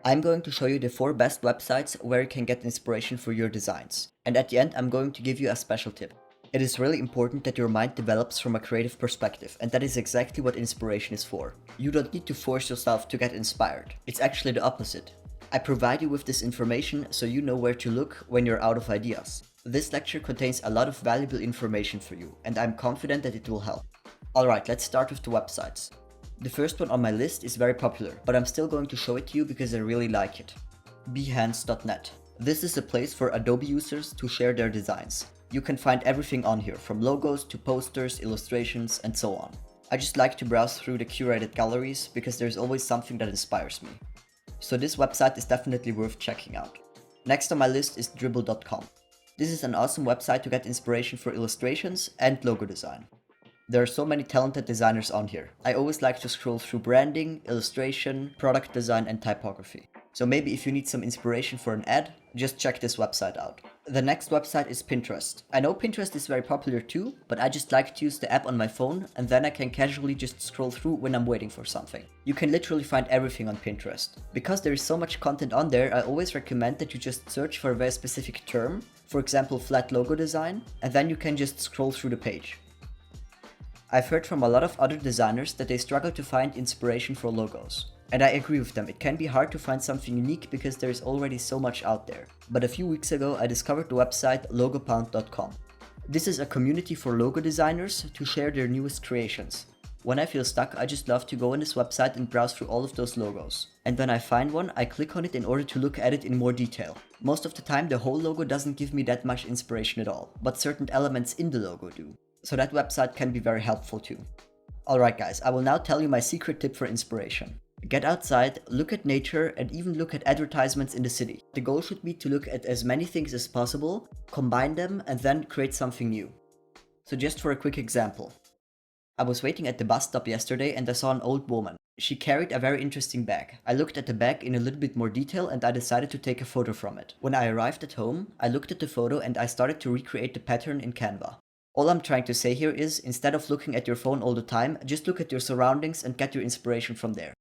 I'm going to show you the 4 best websites where you can get inspiration for your designs. And at the end, I'm going to give you a special tip. It is really important that your mind develops from a creative perspective, and that is exactly what inspiration is for. You don't need to force yourself to get inspired. It's actually the opposite. I provide you with this information so you know where to look when you're out of ideas. This lecture contains a lot of valuable information for you, and I'm confident that it will help. Alright, let's start with the websites. The first one on my list is very popular, but I'm still going to show it to you because I really like it. Behance.net. This is a place for Adobe users to share their designs. You can find everything on here, from logos to posters, illustrations, and so on. I just like to browse through the curated galleries because there's always something that inspires me. So this website is definitely worth checking out. Next on my list is Dribbble.com. This is an awesome website to get inspiration for illustrations and logo design. There are so many talented designers on here. I always like to scroll through branding, illustration, product design, and typography. So maybe if you need some inspiration for an ad, just check this website out. The next website is Pinterest. I know Pinterest is very popular too, but I just like to use the app on my phone and then I can casually just scroll through when I'm waiting for something. You can literally find everything on Pinterest. Because there is so much content on there, I always recommend that you just search for a very specific term, for example flat logo design, and then you can just scroll through the page. I've heard from a lot of other designers that they struggle to find inspiration for logos. And I agree with them, it can be hard to find something unique because there is already so much out there. But a few weeks ago I discovered the website logopound.com. This is a community for logo designers to share their newest creations. When I feel stuck, I just love to go on this website and browse through all of those logos. And when I find one, I click on it in order to look at it in more detail. Most of the time the whole logo doesn't give me that much inspiration at all, but certain elements in the logo do. So that website can be very helpful too. Alright guys, I will now tell you my secret tip for inspiration. Get outside, look at nature, and even look at advertisements in the city. The goal should be to look at as many things as possible, combine them, and then create something new. So just for a quick example. I was waiting at the bus stop yesterday and I saw an old woman. She carried a very interesting bag. I looked at the bag in a little bit more detail and I decided to take a photo from it. When I arrived at home, I looked at the photo and I started to recreate the pattern in Canva. All I'm trying to say here is, instead of looking at your phone all the time, just look at your surroundings and get your inspiration from there.